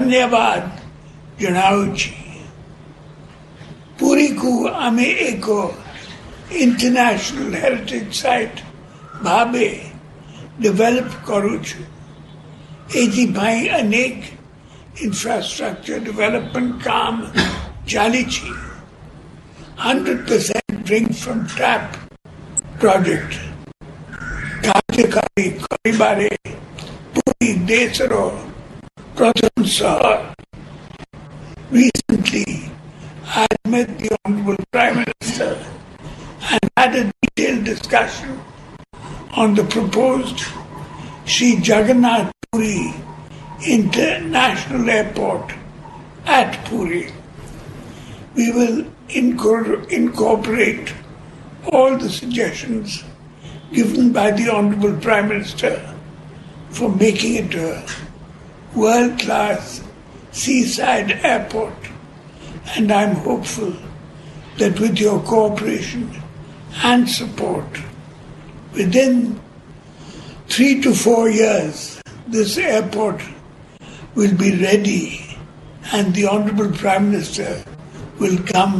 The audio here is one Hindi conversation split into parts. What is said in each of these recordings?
धन्यवाद जणावुं છું। પુરીકુ અમે એક ઇન્ટરનેશનલ હેરિટેજ સાઇટ ભાવે ડેવલપ કરું છું। એથી અનેક ઇન્ફ્રાસ્ટ્રક્ચર ડેવલપમેન્ટ કામ ચાલી છે। 100% drink from tap project કાર્યકારી પરિવારે પૂરી દેશરો પ્રથમ શહેર। Recently, I met the Honorable Prime Minister and had a detailed discussion on the proposed Sri Jagannath Puri International Airport at Puri. We will incorporate all the suggestions given by the Honorable Prime Minister for making it a world-class seaside airport, and I'm hopeful that with your cooperation and support, within 3 to 4 years, this airport will be ready and the Honorable Prime Minister will come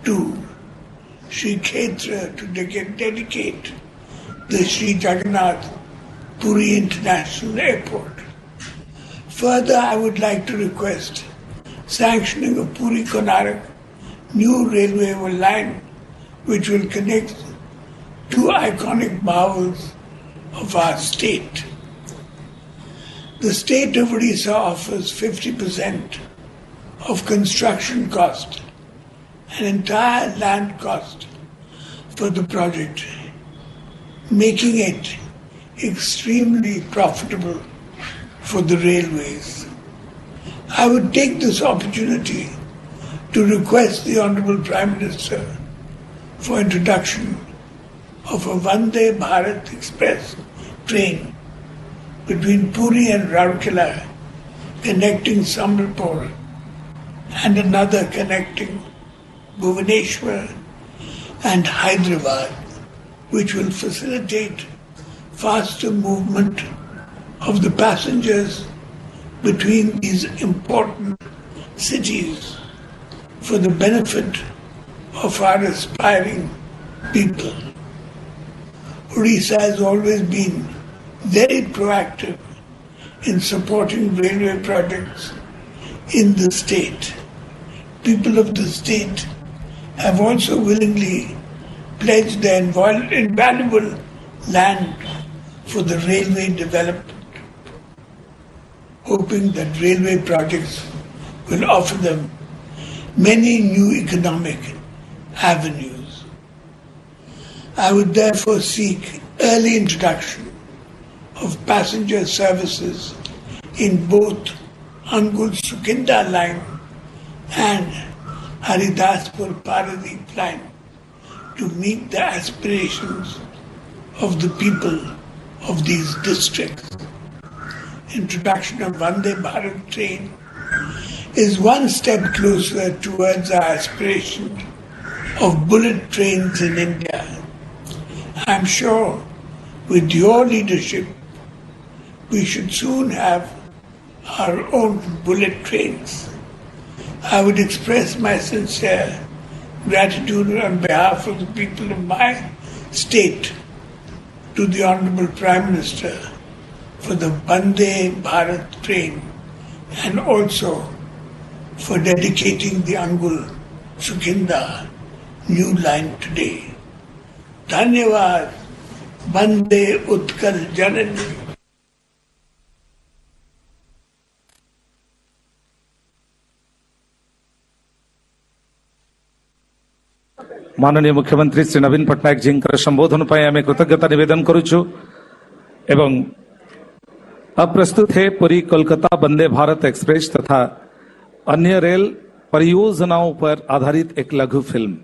to Sri Kshetra to dedicate the Sri Jagannath Puri International Airport. Further, I would like to request sanctioning of Puri-Konarak new railway line which will connect two iconic marvels of our state. The state of Odisha offers 50% of construction cost and entire land cost for the project, making it extremely profitable for the railways. I would take this opportunity to request the Honorable Prime Minister for introduction of a Vande Bharat Express train between Puri and Rourkela connecting Sambalpur and another connecting Bhubaneswar and Hyderabad, which will facilitate faster movement of the passengers between these important cities for the benefit of our aspiring people. Odisha has always been very proactive in supporting railway projects in the state. People of the state have also willingly pledged their invaluable land for the railway development, hoping that railway projects will offer them many new economic avenues. I would therefore seek early introduction of passenger services in both Angul-Sukinda line and Haridaspur Paradeep line to meet the aspirations of the people of these districts. Introduction of Vande Bharat train is one step closer towards our aspiration of bullet trains in India. I'm sure with your leadership, we should soon have our own bullet trains. I would express my sincere gratitude on behalf of the people of my state to the Honorable Prime Minister for the Vande Bharat train and also for dedicating the Angul-Sukinda new line today. Dhanyavad, Vande Utkal Janani. माननीय मुख्यमंत्री श्री नवीन पट्टनायक जी संबोधन पर आम कृतज्ञता निवेदन करुचु एवं अब प्रस्तुत है पुरी कोलकाता वंदे भारत एक्सप्रेस तथा अन्य रेल परियोजनाओं पर आधारित एक लघु फिल्म।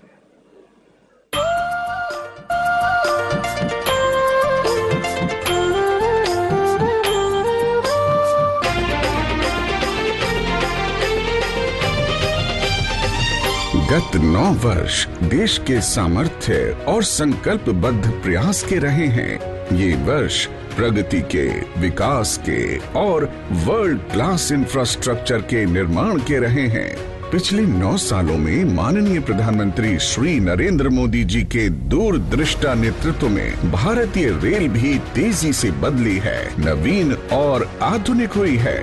गत 9 वर्ष देश के सामर्थ्य और संकल्पबद्ध प्रयास के रहे हैं। ये वर्ष प्रगति के, विकास के और वर्ल्ड क्लास इंफ्रास्ट्रक्चर के निर्माण के रहे हैं। पिछले 9 सालों में माननीय प्रधानमंत्री श्री नरेंद्र मोदी जी के दूरदृष्टा नेतृत्व में भारतीय रेल भी तेजी से बदली है, नवीन और आधुनिक हुई है।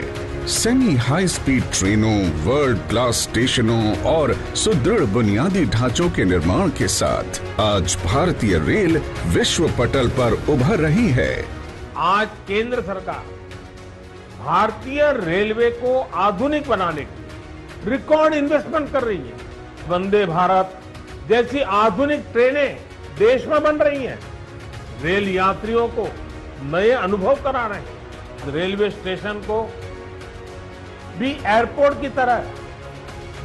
सेमी हाई स्पीड ट्रेनों, वर्ल्ड क्लास स्टेशनों और सुदृढ़ बुनियादी ढांचों के निर्माण के साथ आज भारतीय रेल विश्व पटल पर उभर रही है। आज केंद्र सरकार भारतीय रेलवे को आधुनिक बनाने के लिए रिकॉर्ड इन्वेस्टमेंट कर रही है। वंदे भारत जैसी आधुनिक ट्रेनें देश में बन रही हैं, रेल यात्रियों को नए अनुभव करा रहे हैं। रेलवे स्टेशन को भी एयरपोर्ट की तरह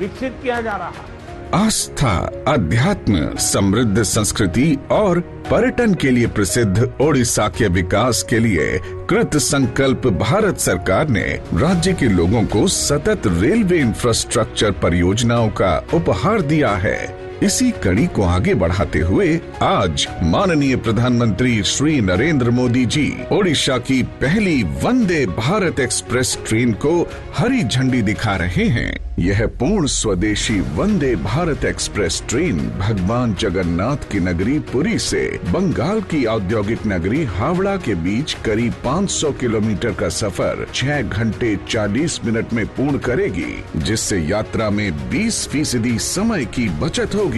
विकसित किया जा रहा है। आस्था, अध्यात्म, समृद्ध संस्कृति और पर्यटन के लिए प्रसिद्ध ओडिशा के विकास के लिए कृत संकल्प भारत सरकार ने राज्य के लोगों को सतत रेलवे इंफ्रास्ट्रक्चर परियोजनाओं का उपहार दिया है। इसी कड़ी को आगे बढ़ाते हुए आज माननीय प्रधानमंत्री श्री नरेंद्र मोदी जी ओडिशा की पहली वंदे भारत एक्सप्रेस ट्रेन को हरी झंडी दिखा रहे हैं। यह पूर्ण स्वदेशी वंदे भारत एक्सप्रेस ट्रेन भगवान जगन्नाथ की नगरी पुरी से बंगाल की औद्योगिक नगरी हावड़ा के बीच करीब 500 किलोमीटर का सफर 6 घंटे 40 मिनट में पूर्ण करेगी, जिससे यात्रा में 20% समय की बचत होगी।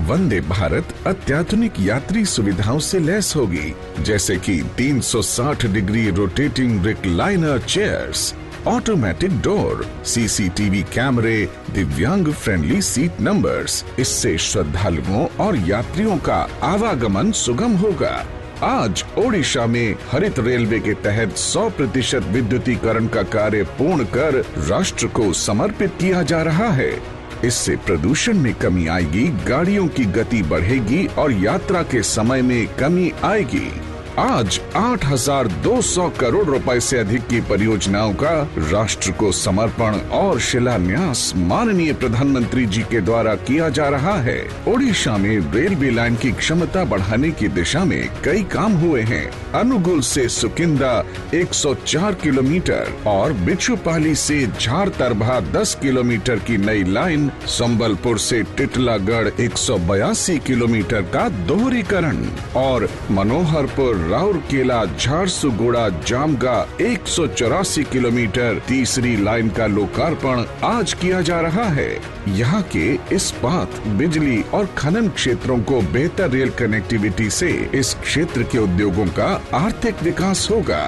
वंदे भारत अत्याधुनिक यात्री सुविधाओं से लैस होगी, जैसे कि 360 degree rotating recliner chairs, automatic door, CCTV कैमरे, दिव्यांग फ्रेंडली सीट नंबर्स। इससे श्रद्धालुओं और यात्रियों का आवागमन सुगम होगा। आज ओडिशा में हरित रेलवे के तहत 100% विद्युतीकरण का कार्य पूर्ण कर राष्ट्र को समर्पित किया जा रहा है। इससे प्रदूषण में कमी आएगी, गाड़ियों की गति बढ़ेगी और यात्रा के समय में कमी आएगी। आज 8,200 करोड़ रुपए से अधिक की परियोजनाओं का राष्ट्र को समर्पण और शिलान्यास माननीय प्रधानमंत्री जी के द्वारा किया जा रहा है। ओडिशा में रेलवे लाइन की क्षमता बढ़ाने की दिशा में कई काम हुए हैं। अनुगुल से सुकिंदा 104 किलोमीटर और बिच्छुपाली से झारतरभा 10 किलोमीटर की नई लाइन, संबलपुर से टिटलागढ़ 182 किलोमीटर का दोहरीकरण और मनोहरपुर राउरकेला झारसुगुड़ा जामगा 184 किलोमीटर तीसरी लाइन का लोकार्पण आज किया जा रहा है। यहाँ के इस्पात, बिजली और खनन क्षेत्रों को बेहतर रेल कनेक्टिविटी से इस क्षेत्र के उद्योगों का आर्थिक विकास होगा।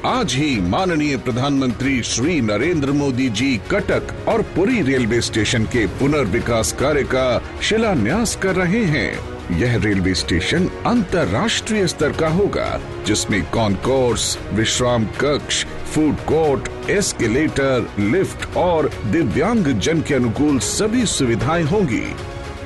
आज ही माननीय प्रधानमंत्री श्री नरेंद्र मोदी जी कटक और पुरी रेलवे स्टेशन के पुनर्विकास कार्य का शिलान्यास कर रहे हैं। यह रेलवे स्टेशन अंतर्राष्ट्रीय स्तर का होगा, जिसमें कॉन्कोर्स, विश्राम कक्ष, फूड कोर्ट, एस्केलेटर, लिफ्ट और दिव्यांग जन के अनुकूल सभी सुविधाएं होंगी।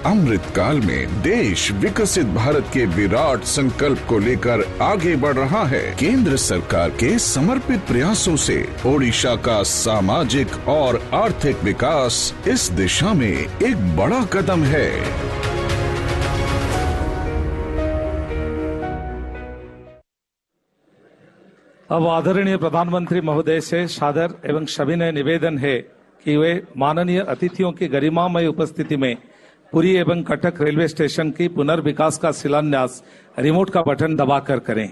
अमृत काल में देश विकसित भारत के विराट संकल्प को लेकर आगे बढ़ रहा है। केंद्र सरकार के समर्पित प्रयासों से ओडिशा का सामाजिक और आर्थिक विकास इस दिशा में एक बड़ा कदम है। अब आदरणीय प्रधानमंत्री महोदय से सादर एवं सविनय निवेदन है कि वे माननीय अतिथियों की गरिमामय उपस्थिति में पुरी एवं कटक रेलवे स्टेशन की पुनर्विकास का शिलान्यास रिमोट का बटन दबाकर करें।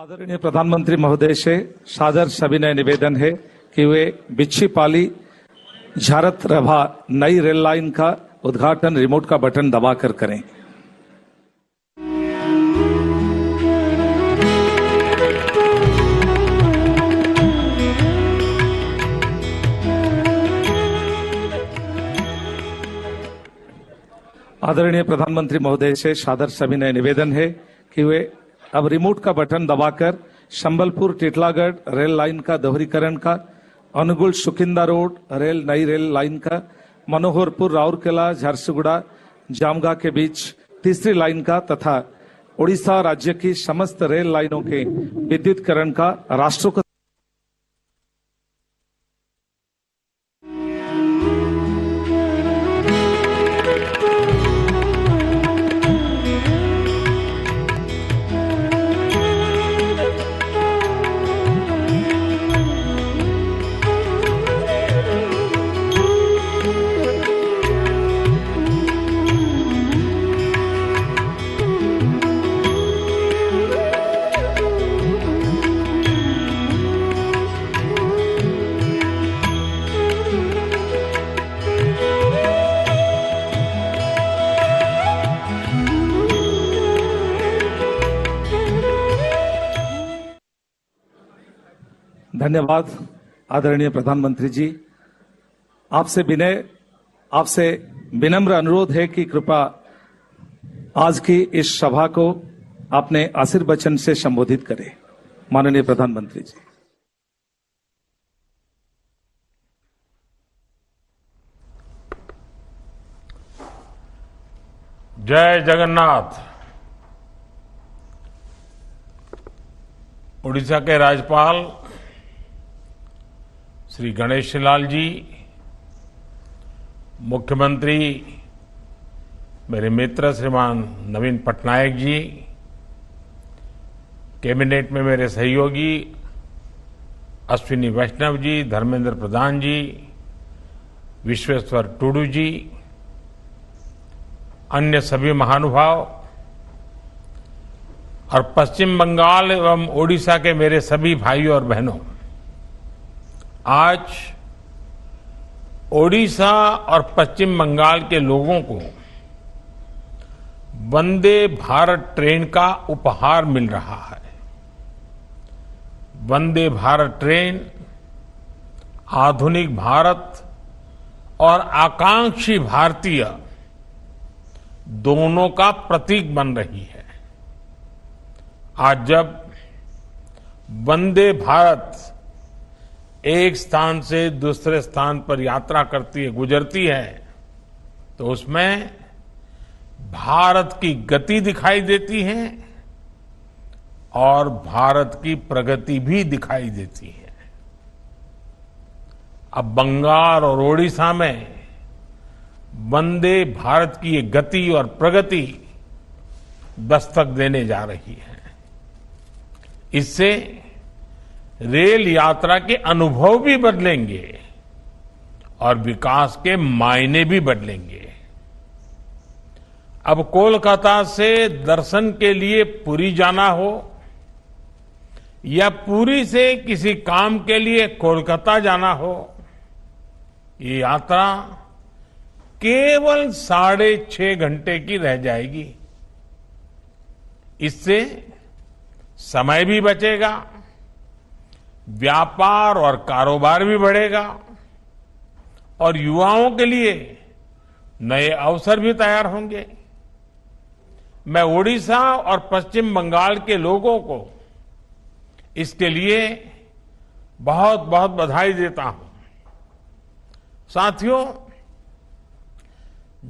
आदरणीय प्रधानमंत्री महोदय से सादर सविनय निवेदन है कि वे बिच्छीपाली झारतरभा नई रेल लाइन का उद्घाटन रिमोट का बटन दबाकर करें। आदरणीय प्रधानमंत्री महोदय से सादर सविनय निवेदन है कि वे अब रिमोट का बटन दबाकर संबलपुर टिटलागढ़ रेल लाइन का दोहरीकरण का, अनुगुल सुकिंदा रोड नई रेल लाइन का, मनोहरपुर राउरकेला झारसुगुड़ा जामगा के बीच तीसरी लाइन का तथा ओडिशा राज्य की समस्त रेल लाइनों के विद्युतीकरण का राष्ट्र को धन्यवाद आदरणीय प्रधानमंत्री जी। आपसे विनम्र अनुरोध है कि कृपया आज की इस सभा को अपने आशीर्वचन से संबोधित करें। माननीय प्रधानमंत्री जी। जय जगन्नाथ। उड़ीसा के राज्यपाल श्री गणेश लाल जी, मुख्यमंत्री मेरे मित्र श्रीमान नवीन पटनायक जी, कैबिनेट में मेरे सहयोगी अश्विनी वैष्णव जी, धर्मेंद्र प्रधान जी, विश्वेश्वर टूडू जी, अन्य सभी महानुभाव और पश्चिम बंगाल एवं ओडिशा के मेरे सभी भाइयों और बहनों, आज ओडिशा और पश्चिम बंगाल के लोगों को वंदे भारत ट्रेन का उपहार मिल रहा है। वंदे भारत ट्रेन आधुनिक भारत और आकांक्षी भारतीय दोनों का प्रतीक बन रही है। आज जब वंदे भारत एक स्थान से दूसरे स्थान पर यात्रा करती है, गुजरती है, तो उसमें भारत की गति दिखाई देती है और भारत की प्रगति भी दिखाई देती है। अब बंगाल और ओडिशा में वंदे भारत की ये गति और प्रगति दस्तक देने जा रही है। इससे रेल यात्रा के अनुभव भी बदलेंगे और विकास के मायने भी बदलेंगे। अब कोलकाता से दर्शन के लिए पुरी जाना हो या पुरी से किसी काम के लिए कोलकाता जाना हो, ये यात्रा केवल 6.5 घंटे की रह जाएगी। इससे समय भी बचेगा, व्यापार और कारोबार भी बढ़ेगा और युवाओं के लिए नए अवसर भी तैयार होंगे। मैं ओडिशा और पश्चिम बंगाल के लोगों को इसके लिए बहुत बहुत बधाई देता हूं। साथियों,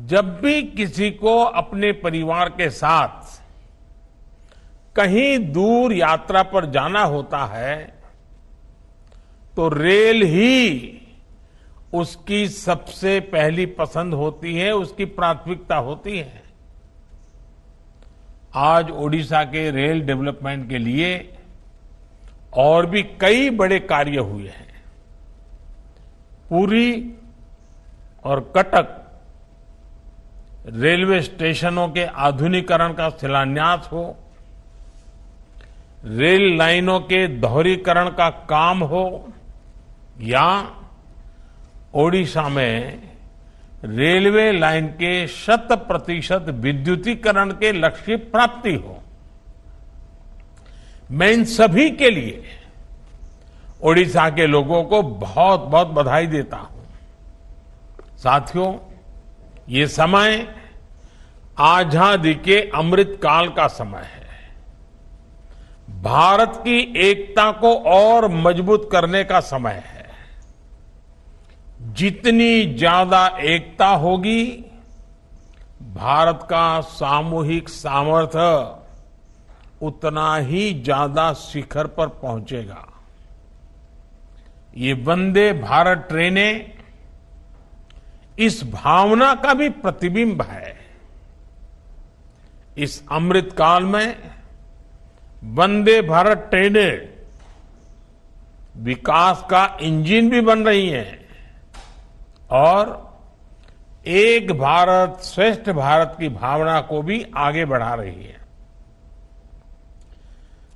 जब भी किसी को अपने परिवार के साथ कहीं दूर यात्रा पर जाना होता है तो रेल ही उसकी सबसे पहली पसंद होती है, उसकी प्राथमिकता होती है। आज ओडिशा के रेल डेवलपमेंट के लिए और भी कई बड़े कार्य हुए हैं। पुरी और कटक रेलवे स्टेशनों के आधुनिकीकरण का शिलान्यास हो, रेल लाइनों के दोहरीकरण का काम हो, या ओडिशा में रेलवे लाइन के 100% विद्युतीकरण के लक्ष्य की प्राप्ति हो, मैं इन सभी के लिए ओडिशा के लोगों को बहुत बहुत बधाई देता हूं। साथियों, ये समय आजादी के अमृत काल का समय है। भारत की एकता को और मजबूत करने का समय है। जितनी ज्यादा एकता होगी, भारत का सामूहिक सामर्थ्य उतना ही ज्यादा शिखर पर पहुंचेगा। ये वंदे भारत ट्रेनें इस भावना का भी प्रतिबिंब है। इस अमृत काल में वंदे भारत ट्रेनें विकास का इंजन भी बन रही हैं और एक भारत श्रेष्ठ भारत की भावना को भी आगे बढ़ा रही है।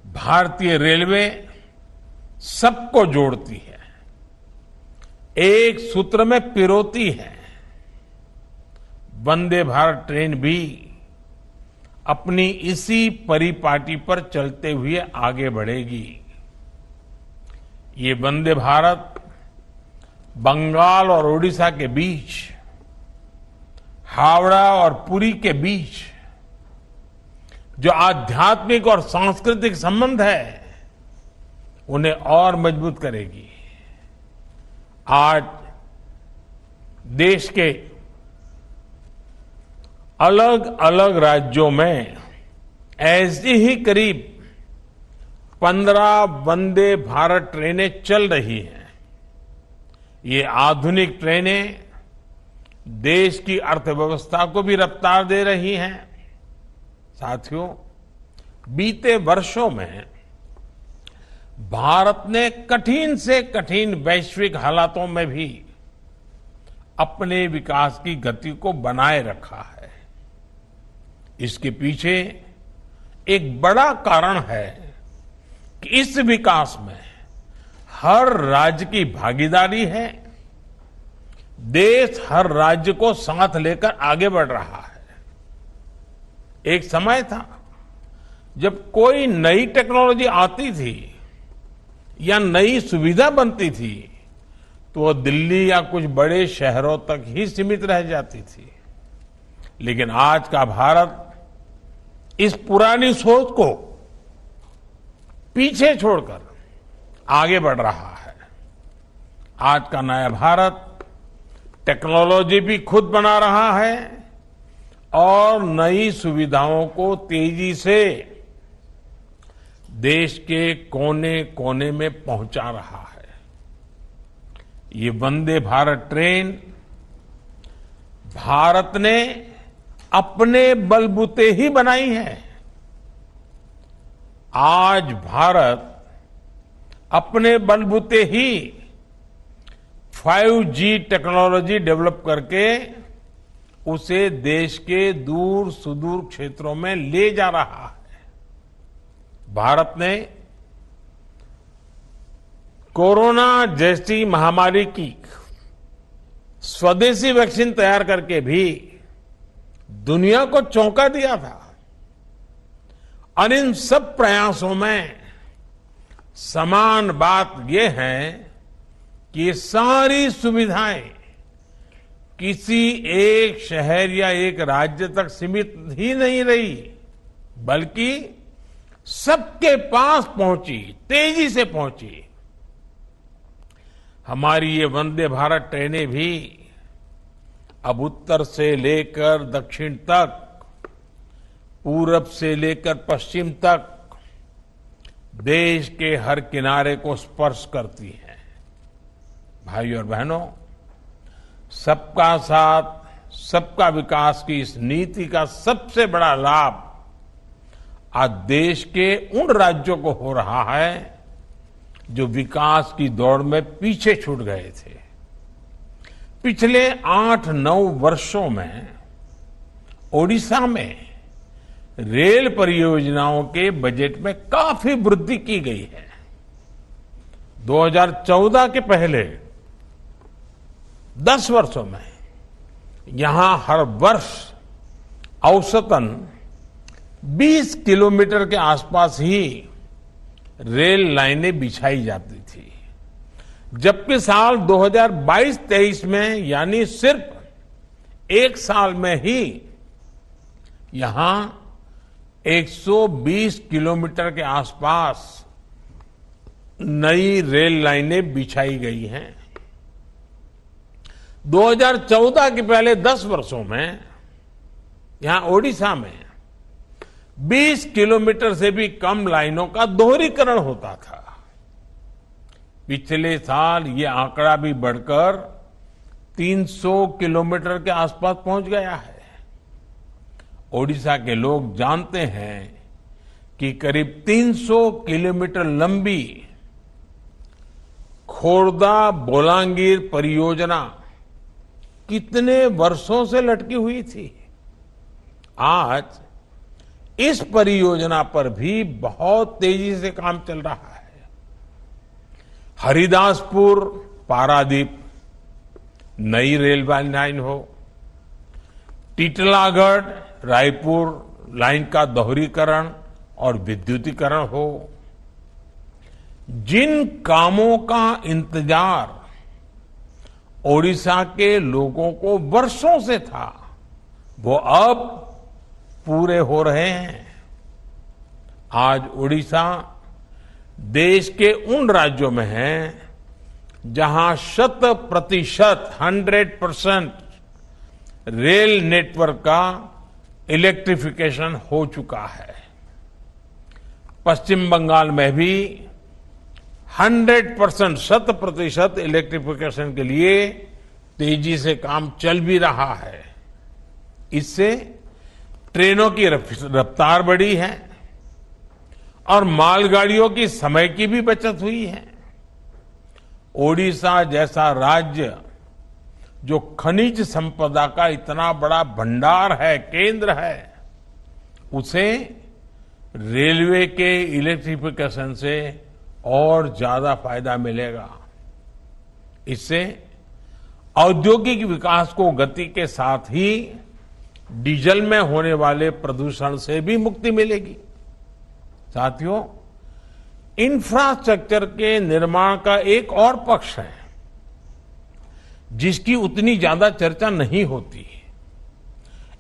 भारतीय रेलवे सबको जोड़ती है, एक सूत्र में पिरोती है। वंदे भारत ट्रेन भी अपनी इसी परिपाटी पर चलते हुए आगे बढ़ेगी। ये वंदे भारत बंगाल और ओडिशा के बीच, हावड़ा और पुरी के बीच जो आध्यात्मिक और सांस्कृतिक संबंध है, उन्हें और मजबूत करेगी। आज देश के अलग अलग राज्यों में ऐसी ही करीब 15 वंदे भारत ट्रेनें चल रही हैं। ये आधुनिक ट्रेनें देश की अर्थव्यवस्था को भी रफ्तार दे रही हैं। साथियों, बीते वर्षों में भारत ने कठिन से कठिन वैश्विक हालातों में भी अपने विकास की गति को बनाए रखा है। इसके पीछे एक बड़ा कारण है कि इस विकास में हर राज्य की भागीदारी है। देश हर राज्य को साथ लेकर आगे बढ़ रहा है। एक समय था जब कोई नई टेक्नोलॉजी आती थी या नई सुविधा बनती थी तो वो दिल्ली या कुछ बड़े शहरों तक ही सीमित रह जाती थी। लेकिन आज का भारत इस पुरानी सोच को पीछे छोड़कर आगे बढ़ रहा है। आज का नया भारत टेक्नोलॉजी भी खुद बना रहा है और नई सुविधाओं को तेजी से देश के कोने कोने में पहुंचा रहा है। ये वंदे भारत ट्रेन भारत ने अपने बलबूते ही बनाई है। आज भारत अपने बलबूते ही 5G टेक्नोलॉजी डेवलप करके उसे देश के दूर सुदूर क्षेत्रों में ले जा रहा है। भारत ने कोरोना जैसी महामारी की स्वदेशी वैक्सीन तैयार करके भी दुनिया को चौंका दिया था। और इन सब प्रयासों में समान बात यह है कि ये सारी सुविधाएं किसी एक शहर या एक राज्य तक सीमित ही नहीं रही, बल्कि सबके पास पहुंची, तेजी से पहुंची। हमारी ये वंदे भारत ट्रेनें भी अब उत्तर से लेकर दक्षिण तक, पूरब से लेकर पश्चिम तक देश के हर किनारे को स्पर्श करती हैं। भाइयों और बहनों, सबका साथ सबका विकास की इस नीति का सबसे बड़ा लाभ आज देश के उन राज्यों को हो रहा है जो विकास की दौड़ में पीछे छूट गए थे। पिछले 8-9 वर्षों में ओडिशा में रेल परियोजनाओं के बजट में काफी वृद्धि की गई है। 2014 के पहले 10 वर्षों में यहां हर वर्ष औसतन 20 किलोमीटर के आसपास ही रेल लाइनें बिछाई जाती थी, जबकि साल 2022-23 में यानी सिर्फ एक साल में ही यहां 120 किलोमीटर के आसपास नई रेल लाइनें बिछाई गई हैं। 2014 के पहले 10 वर्षों में यहां ओडिशा में 20 किलोमीटर से भी कम लाइनों का दोहरीकरण होता था। पिछले साल ये आंकड़ा भी बढ़कर 300 किलोमीटर के आसपास पहुंच गया है। ओडिशा के लोग जानते हैं कि करीब 300 किलोमीटर लंबी खोर्दा बोलांगीर परियोजना कितने वर्षों से लटकी हुई थी। आज इस परियोजना पर भी बहुत तेजी से काम चल रहा है। हरिदासपुर पारादीप नई रेलवे लाइन हो, टिटलागढ़ रायपुर लाइन का दोहरीकरण और विद्युतीकरण हो, जिन कामों का इंतजार ओडिशा के लोगों को वर्षों से था, वो अब पूरे हो रहे हैं। आज ओडिशा देश के उन राज्यों में है जहां 100% रेल नेटवर्क का इलेक्ट्रिफिकेशन हो चुका है। पश्चिम बंगाल में भी 100% इलेक्ट्रिफिकेशन के लिए तेजी से काम चल भी रहा है। इससे ट्रेनों की रफ्तार बढ़ी है और मालगाड़ियों की समय की भी बचत हुई है। ओडिशा जैसा राज्य जो खनिज संपदा का इतना बड़ा भंडार है, केंद्र है, उसे रेलवे के इलेक्ट्रिफिकेशन से और ज्यादा फायदा मिलेगा। इससे औद्योगिक विकास को गति के साथ ही डीजल में होने वाले प्रदूषण से भी मुक्ति मिलेगी। साथियों, इंफ्रास्ट्रक्चर के निर्माण का एक और पक्ष है जिसकी उतनी ज्यादा चर्चा नहीं होती।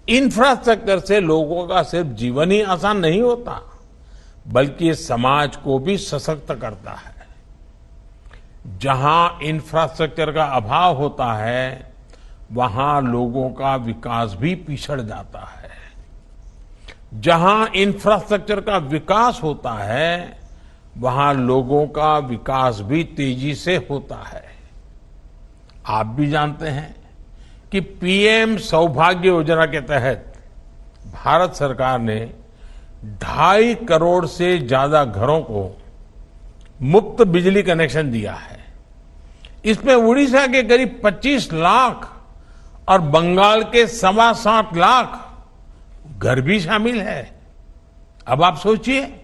इंफ्रास्ट्रक्चर से लोगों का सिर्फ जीवन ही आसान नहीं होता, बल्कि समाज को भी सशक्त करता है। जहां इंफ्रास्ट्रक्चर का अभाव होता है, वहां लोगों का विकास भी पिछड़ जाता है। जहां इंफ्रास्ट्रक्चर का विकास होता है, वहां लोगों का विकास भी तेजी से होता है। आप भी जानते हैं कि पीएम सौभाग्य योजना के तहत भारत सरकार ने 2.5 करोड़ से ज्यादा घरों को मुफ्त बिजली कनेक्शन दिया है। इसमें उड़ीसा के करीब 25 लाख और बंगाल के 7.25 लाख घर भी शामिल है। अब आप सोचिए,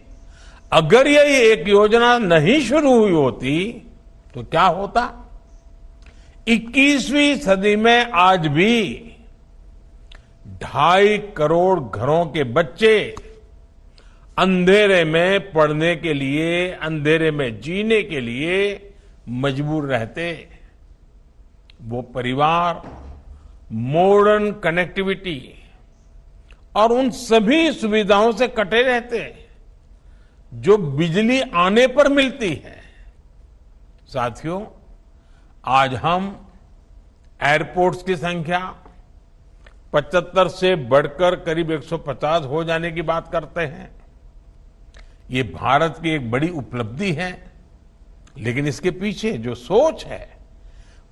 अगर ये एक योजना नहीं शुरू हुई होती तो क्या होता। 21वीं सदी में आज भी 2.5 करोड़ घरों के बच्चे अंधेरे में पढ़ने के लिए, अंधेरे में जीने के लिए मजबूर रहते। वो परिवार मॉडर्न कनेक्टिविटी और उन सभी सुविधाओं से कटे रहते जो बिजली आने पर मिलती है। साथियों, आज हम एयरपोर्ट्स की संख्या 75 से बढ़कर करीब 150 हो जाने की बात करते हैं। ये भारत की एक बड़ी उपलब्धि है, लेकिन इसके पीछे जो सोच है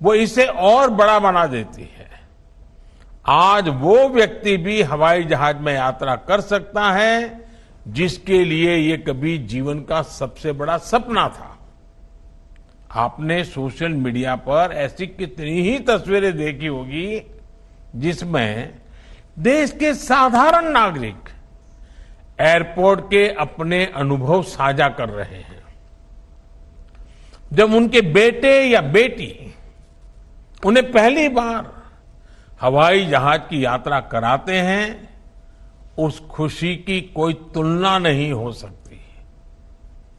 वो इसे और बड़ा बना देती है। आज वो व्यक्ति भी हवाई जहाज में यात्रा कर सकता है जिसके लिए ये कभी जीवन का सबसे बड़ा सपना था। आपने सोशल मीडिया पर ऐसी कितनी ही तस्वीरें देखी होगी जिसमें देश के साधारण नागरिक एयरपोर्ट के अपने अनुभव साझा कर रहे हैं। जब उनके बेटे या बेटी उन्हें पहली बार हवाई जहाज की यात्रा कराते हैं, उस खुशी की कोई तुलना नहीं हो सकती।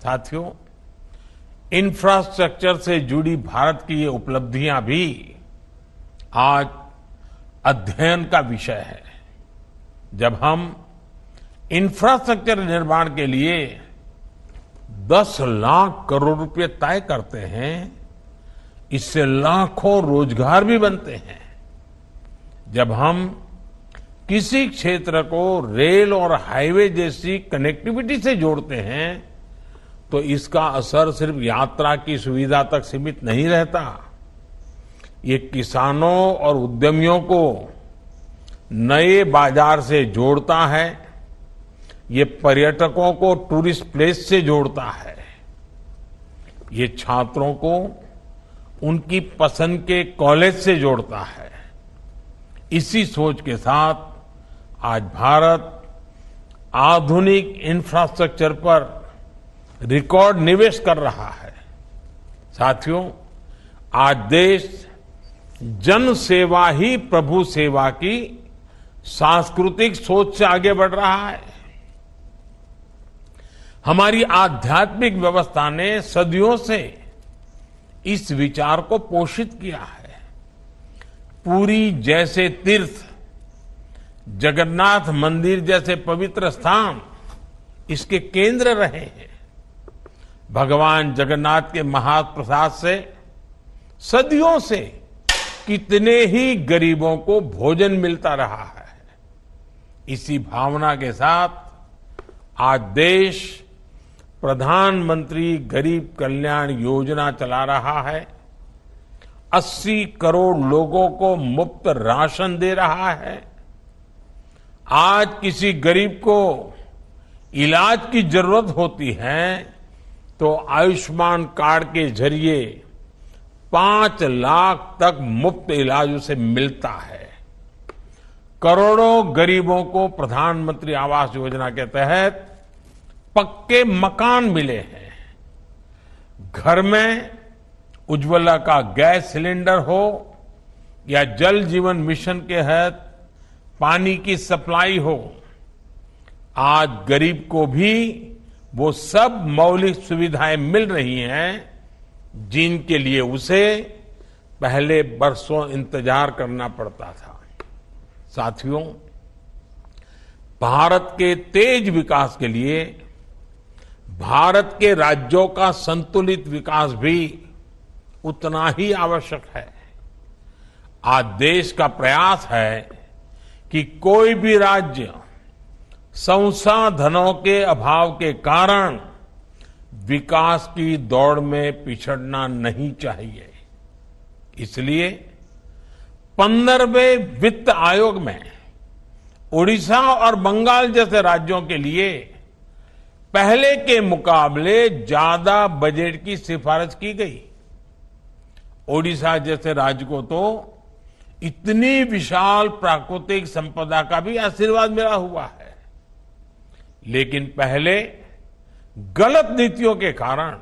साथियों, इंफ्रास्ट्रक्चर से जुड़ी भारत की ये उपलब्धियां भी आज अध्ययन का विषय है। जब हम इंफ्रास्ट्रक्चर निर्माण के लिए 10 लाख करोड़ रुपए तय करते हैं, इससे लाखों रोजगार भी बनते हैं। जब हम किसी क्षेत्र को रेल और हाईवे जैसी कनेक्टिविटी से जोड़ते हैं तो इसका असर सिर्फ यात्रा की सुविधा तक सीमित नहीं रहता। ये किसानों और उद्यमियों को नए बाजार से जोड़ता है, ये पर्यटकों को टूरिस्ट प्लेस से जोड़ता है, ये छात्रों को उनकी पसंद के कॉलेज से जोड़ता है। इसी सोच के साथ आज भारत आधुनिक इंफ्रास्ट्रक्चर पर रिकॉर्ड निवेश कर रहा है। साथियों, आज देश जन सेवा ही प्रभु सेवा की सांस्कृतिक सोच से आगे बढ़ रहा है। हमारी आध्यात्मिक व्यवस्था ने सदियों से इस विचार को पोषित किया है। पुरी जैसे तीर्थ, जगन्नाथ मंदिर जैसे पवित्र स्थान इसके केंद्र रहे हैं। भगवान जगन्नाथ के महाप्रसाद से सदियों से कितने ही गरीबों को भोजन मिलता रहा है। इसी भावना के साथ आज देश प्रधानमंत्री गरीब कल्याण योजना चला रहा है। 80 करोड़ लोगों को मुफ्त राशन दे रहा है। आज किसी गरीब को इलाज की जरूरत होती है तो आयुष्मान कार्ड के जरिए 5 लाख तक मुफ्त इलाज उसे मिलता है। करोड़ों गरीबों को प्रधानमंत्री आवास योजना के तहत पक्के मकान मिले हैं। घर में उज्ज्वला का गैस सिलेंडर हो या जल जीवन मिशन के तहत पानी की सप्लाई हो, आज गरीब को भी वो सब मौलिक सुविधाएं मिल रही हैं जिनके लिए उसे पहले बरसों इंतजार करना पड़ता था। साथियों, भारत के तेज विकास के लिए भारत के राज्यों का संतुलित विकास भी उतना ही आवश्यक है। आज देश का प्रयास है कि कोई भी राज्य संसाधनों के अभाव के कारण विकास की दौड़ में पिछड़ना नहीं चाहिए। इसलिए 15वें वित्त आयोग में ओडिशा और बंगाल जैसे राज्यों के लिए पहले के मुकाबले ज्यादा बजट की सिफारिश की गई। ओडिशा जैसे राज्य को तो इतनी विशाल प्राकृतिक संपदा का भी आशीर्वाद मिला हुआ है, लेकिन पहले गलत नीतियों के कारण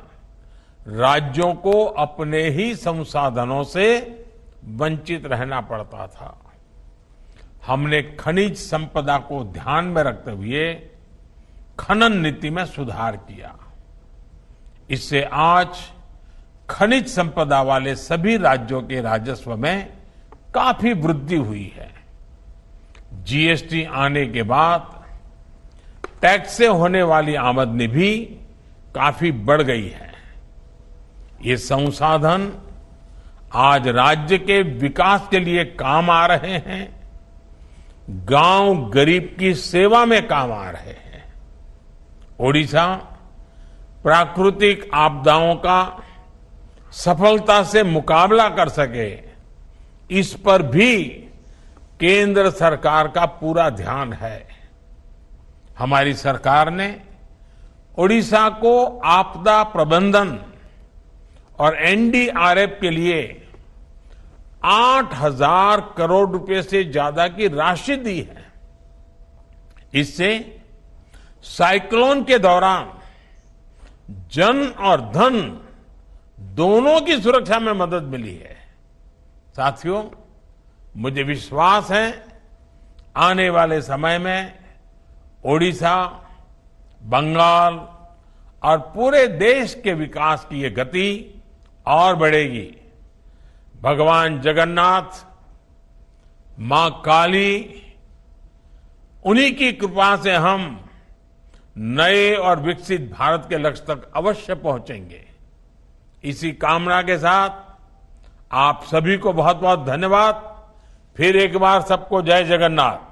राज्यों को अपने ही संसाधनों से वंचित रहना पड़ता था। हमने खनिज संपदा को ध्यान में रखते हुए खनन नीति में सुधार किया। इससे आज खनिज संपदा वाले सभी राज्यों के राजस्व में काफी वृद्धि हुई है। जीएसटी आने के बाद टैक्स से होने वाली आमदनी भी काफी बढ़ गई है। ये संसाधन आज राज्य के विकास के लिए काम आ रहे हैं, गांव गरीब की सेवा में काम आ रहे हैं। ओडिशा प्राकृतिक आपदाओं का सफलता से मुकाबला कर सके, इस पर भी केंद्र सरकार का पूरा ध्यान है। हमारी सरकार ने ओडिशा को आपदा प्रबंधन और एनडीआरएफ के लिए 8,000 करोड़ रुपए से ज्यादा की राशि दी है। इससे साइक्लोन के दौरान जन और धन दोनों की सुरक्षा में मदद मिली है। साथियों, मुझे विश्वास है आने वाले समय में ओडिशा, बंगाल और पूरे देश के विकास की ये गति और बढ़ेगी। भगवान जगन्नाथ, मां काली, उन्हीं की कृपा से हम नए और विकसित भारत के लक्ष्य तक अवश्य पहुंचेंगे। इसी कामना के साथ आप सभी को बहुत बहुत धन्यवाद। फिर एक बार सबको जय जगन्नाथ।